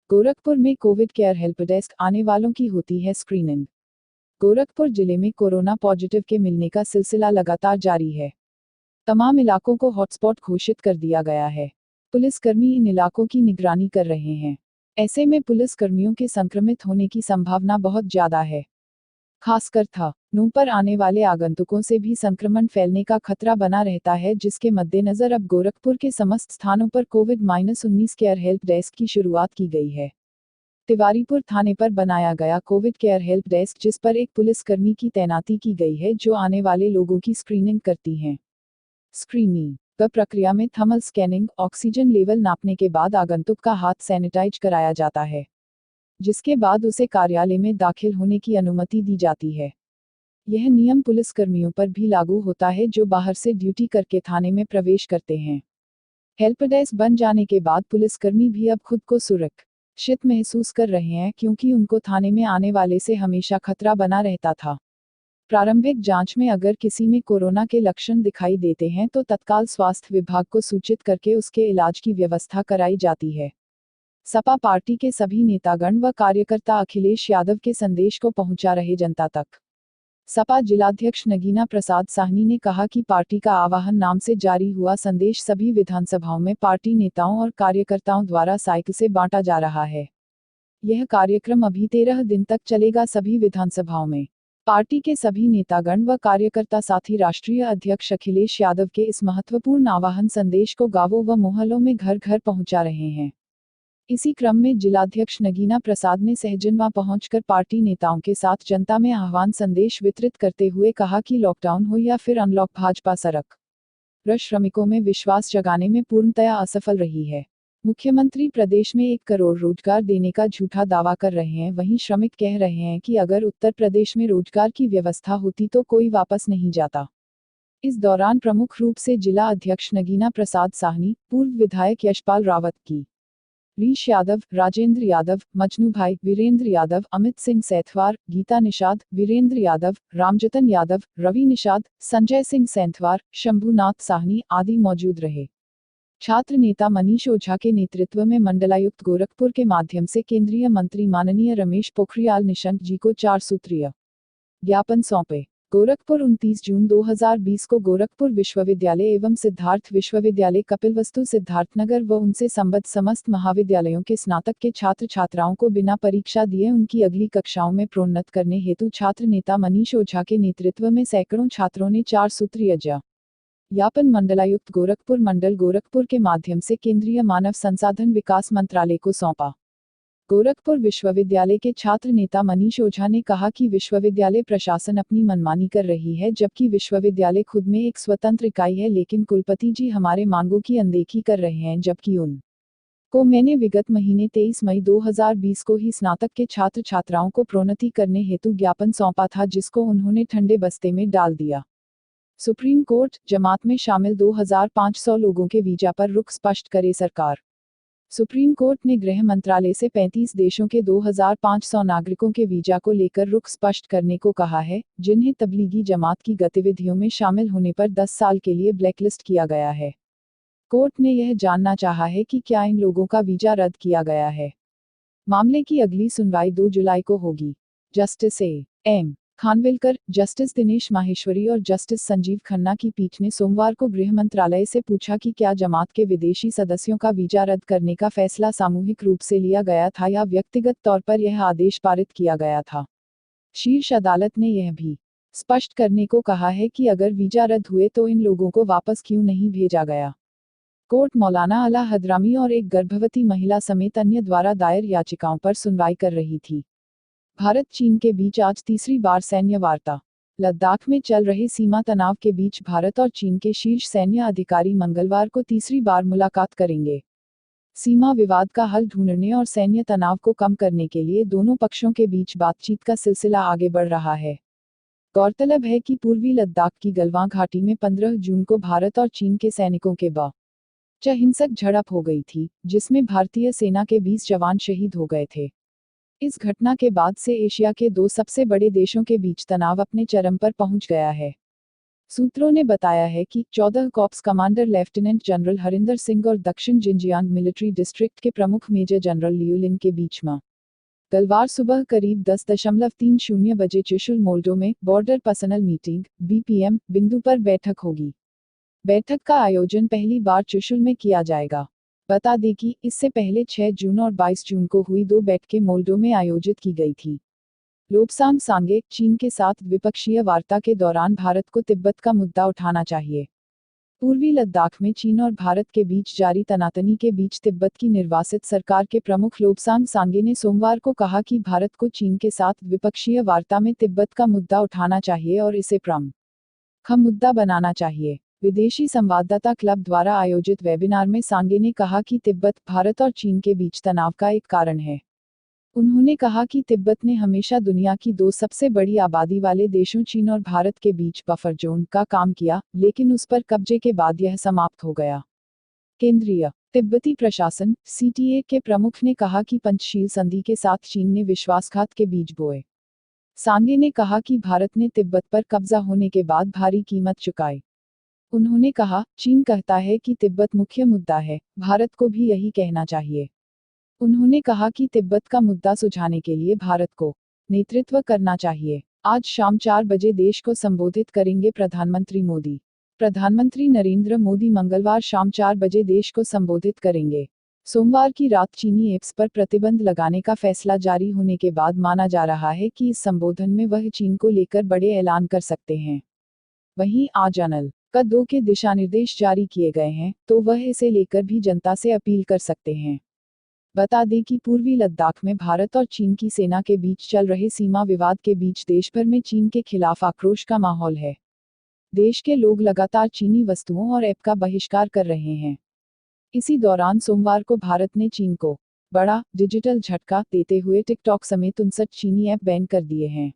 गोरखपुर में Covid care help desk आने वालों की होती है स्क्रीनिंग। गोरखपुर जिले में कोरोना पॉजिटिव के मिलने का सिलसिला लगातार जारी है। तमाम इलाकों को हॉटस्पॉट घोषित कर दिया गया है। पुलिसकर्मी इन इलाकों की निगरानी कर रहे हैं। ऐसे में पुलिसकर्मियों के संक्रमित होने की संभावना बहुत ज्यादा है। खासकर नु पर आने वाले आगंतुकों से भी संक्रमण फैलने का खतरा बना रहता है, जिसके मद्देनजर अब गोरखपुर के समस्त स्थानों पर कोविड-19 केयर हेल्प डेस्क की शुरुआत की गई है। तिवारीपुर थाने पर बनाया गया कोविड केयर हेल्प डेस्क, जिस पर एक पुलिसकर्मी की तैनाती की गई है, जो आने वाले लोगों की स्क्रीनिंग करती हैं। स्क्रीनिंग प्रक्रिया में थर्मल स्कैनिंग, ऑक्सीजन लेवल नापने के बाद आगंतुक का हाथ सैनिटाइज कराया जाता है, जिसके बाद उसे कार्यालय में दाखिल होने की अनुमति दी जाती है। यह नियम पुलिसकर्मियों पर भी लागू होता है जो बाहर से ड्यूटी करके थाने में प्रवेश करते हैं। हेल्प डेस्क बन जाने के बाद पुलिसकर्मी भी अब खुद को सुरक्षित महसूस कर रहे हैं, क्योंकि उनको थाने में आने वाले से हमेशा खतरा बना रहता था। प्रारंभिक जांच में अगर किसी में कोरोना के लक्षण दिखाई देते हैं तो तत्काल स्वास्थ्य विभाग को सूचित करके उसके इलाज की व्यवस्था कराई जाती है। सपा पार्टी के सभी नेतागण व कार्यकर्ता अखिलेश यादव के संदेश को पहुंचा रहे जनता तक। सपा जिलाध्यक्ष नगीना प्रसाद साहनी ने कहा कि पार्टी का आवाहन नाम से जारी हुआ संदेश सभी विधानसभाओं में पार्टी नेताओं और कार्यकर्ताओं द्वारा साइकिल से बांटा जा रहा है। यह कार्यक्रम अभी 13 दिन तक चलेगा। सभी विधानसभाओं में पार्टी के सभी नेतागण व कार्यकर्ता साथ ही राष्ट्रीय अध्यक्ष अखिलेश यादव के इस महत्वपूर्ण आवाहन संदेश को गांवों व मोहल्लों में घर घर पहुंचा रहे हैं। इसी क्रम में जिलाध्यक्ष नगीना प्रसाद ने सहजनवा पहुंचकर पार्टी नेताओं के साथ जनता में आह्वान संदेश वितरित करते हुए कहा कि लॉकडाउन हो या फिर अनलॉक, भाजपा सरकार श्रमिकों में विश्वास जगाने में पूर्णतया असफल रही है। मुख्यमंत्री प्रदेश में 1 करोड़ रोजगार देने का झूठा दावा कर रहे हैं, वहीं श्रमिक कह रहे हैं कि अगर उत्तर प्रदेश में रोजगार की व्यवस्था होती तो कोई वापस नहीं जाता। इस दौरान प्रमुख रूप से जिला अध्यक्ष नगीना प्रसाद साहनी, पूर्व विधायक यशपाल रावत की रीश यादव, राजेंद्र यादव, मजनू भाई, वीरेंद्र यादव, अमित सिंह सैथवार, गीता निषाद, वीरेंद्र यादव, रामजतन यादव, रवि निषाद, संजय सिंह सैंथवार, शंभुनाथ साहनी आदि मौजूद रहे। छात्र नेता मनीष ओझा के नेतृत्व में मंडलायुक्त गोरखपुर के माध्यम से केंद्रीय मंत्री माननीय रमेश पोखरियाल निशंक जी को 4 सूत्रीय ज्ञापन सौंपे। गोरखपुर 29 जून 2020 को गोरखपुर विश्वविद्यालय एवं सिद्धार्थ विश्वविद्यालय कपिलवस्तु सिद्धार्थनगर व उनसे संबद्ध समस्त महाविद्यालयों के स्नातक के छात्र छात्राओं को बिना परीक्षा दिए उनकी अगली कक्षाओं में प्रोन्नत करने हेतु छात्र नेता मनीष ओझा के नेतृत्व में सैकड़ों छात्रों ने 4 सूत्रीय ज्ञापन मंडलायुक्त गोरखपुर मंडल गोरखपुर के माध्यम से केंद्रीय मानव संसाधन विकास मंत्रालय को सौंपा। गोरखपुर विश्वविद्यालय के छात्र नेता मनीष ओझा ने कहा कि विश्वविद्यालय प्रशासन अपनी मनमानी कर रही है, जबकि विश्वविद्यालय खुद में एक स्वतंत्र इकाई है, लेकिन कुलपति जी हमारे मांगों की अनदेखी कर रहे हैं, जबकि उनको मैंने विगत महीने 23 मई 2020 को ही स्नातक के छात्र छात्राओं को प्रोन्नति करने हेतु ज्ञापन सौंपा था, जिसको उन्होंने ठंडे बस्ते में डाल दिया। सुप्रीम कोर्ट, जमात में शामिल 2500 लोगों के वीजा पर रुख स्पष्ट करे सरकार। सुप्रीम कोर्ट ने गृह मंत्रालय से 35 देशों के 2500 नागरिकों के वीजा को लेकर रुख स्पष्ट करने को कहा है, जिन्हें तबलीगी जमात की गतिविधियों में शामिल होने पर 10 साल के लिए ब्लैकलिस्ट किया गया है। कोर्ट ने यह जानना चाहा है कि क्या इन लोगों का वीजा रद्द किया गया है। मामले की अगली सुनवाई 2 जुलाई को होगी। Justice M Khanwilkar, justice Dinesh Maheshwari और जस्टिस संजीव खन्ना की पीठ ने सोमवार को गृह मंत्रालय से पूछा कि क्या जमात के विदेशी सदस्यों का वीजा रद्द करने का फैसला सामूहिक रूप से लिया गया था या व्यक्तिगत तौर पर यह आदेश पारित किया गया था। शीर्ष अदालत ने यह भी स्पष्ट करने को कहा है कि अगर वीजा रद्द हुए तो इन लोगों को वापस क्यों नहीं भेजा गया। कोर्ट मौलाना अला हदरामी और एक गर्भवती महिला समेत अन्य द्वारा दायर याचिकाओं पर सुनवाई कर रही थी। भारत चीन के बीच आज तीसरी बार सैन्य वार्ता। लद्दाख में चल रहे सीमा तनाव के बीच भारत और चीन के शीर्ष सैन्य अधिकारी मंगलवार को तीसरी बार मुलाकात करेंगे। सीमा विवाद का हल ढूंढने और सैन्य तनाव को कम करने के लिए दोनों पक्षों के बीच बातचीत का सिलसिला आगे बढ़ रहा है। गौरतलब है कि पूर्वी लद्दाख की गलवां घाटी में 15 जून को भारत और चीन के सैनिकों के बीच हिंसक झड़प हो गई थी, जिसमें भारतीय सेना के 20 जवान शहीद हो गए थे। इस घटना के बाद से एशिया के 2 सबसे बड़े देशों के बीच तनाव अपने चरम पर पहुंच गया है। सूत्रों ने बताया है कि 14 corps commander lieutenant general Harinder Singh और दक्षिण जिंजियांग मिलिट्री डिस्ट्रिक्ट के प्रमुख मेजर जनरल लियू लिन के बीच में मंगलवार सुबह करीब 10:30 बजे चुशुल मोल्डो में बॉर्डर पर्सनल मीटिंग (BPM) बिंदु पर बैठक होगी। बैठक का आयोजन पहली बार चुशुल में किया जाएगा। बता दें कि इससे पहले 6 जून और 22 जून को हुई 2 बैठकें मोल्डो में आयोजित की गई थी। लोब्सांग सांगे, चीन के साथ द्विपक्षीय वार्ता के दौरान भारत को तिब्बत का मुद्दा उठाना चाहिए। पूर्वी लद्दाख में चीन और भारत के बीच जारी तनातनी के बीच तिब्बत की निर्वासित सरकार के प्रमुख लोब्सांग सांगे ने सोमवार को कहा कि भारत को चीन के साथ द्विपक्षीय वार्ता में तिब्बत का मुद्दा उठाना चाहिए और इसे प्रमुख मुद्दा बनाना चाहिए। विदेशी संवाददाता क्लब द्वारा आयोजित वेबिनार में सांगे ने कहा कि तिब्बत भारत और चीन के बीच तनाव का एक कारण है। उन्होंने कहा कि तिब्बत ने हमेशा दुनिया की 2 सबसे बड़ी आबादी वाले देशों चीन और भारत के बीच बफर जोन का काम किया, लेकिन उस पर कब्जे के बाद यह समाप्त हो गया। केंद्रीय तिब्बती प्रशासन (CTA) के प्रमुख ने कहा कि पंचशील संधि के साथ चीन ने विश्वासघात के बीज बोए। सांगे ने कहा कि भारत ने तिब्बत पर कब्जा होने के बाद भारी कीमत चुकाई। उन्होंने कहा, चीन कहता है कि तिब्बत मुख्य मुद्दा है, भारत को भी यही कहना चाहिए। उन्होंने कहा कि तिब्बत का मुद्दा सुलझाने के लिए भारत को नेतृत्व करना चाहिए। आज शाम 4 बजे देश को संबोधित करेंगे प्रधानमंत्री मोदी। प्रधानमंत्री नरेंद्र मोदी मंगलवार शाम 4 बजे देश को संबोधित करेंगे। सोमवार की रात चीनी ऐप्स पर प्रतिबंध लगाने का फैसला जारी होने के बाद माना जा रहा है कि इस संबोधन में वह चीन को लेकर बड़े ऐलान कर सकते हैं। वहीं आज अनल का 2 के दिशानिर्देश जारी किए गए हैं, तो वह इसे लेकर भी जनता से अपील कर सकते हैं। बता दें कि पूर्वी लद्दाख में भारत और चीन की सेना के बीच चल रहे सीमा विवाद के बीच देश भर में चीन के खिलाफ आक्रोश का माहौल है। देश के लोग लगातार चीनी वस्तुओं और ऐप का बहिष्कार कर रहे हैं। इसी दौरान सोमवार को भारत ने चीन को बड़ा डिजिटल झटका देते हुए टिकटॉक समेत 59 चीनी ऐप बैन कर दिए हैं।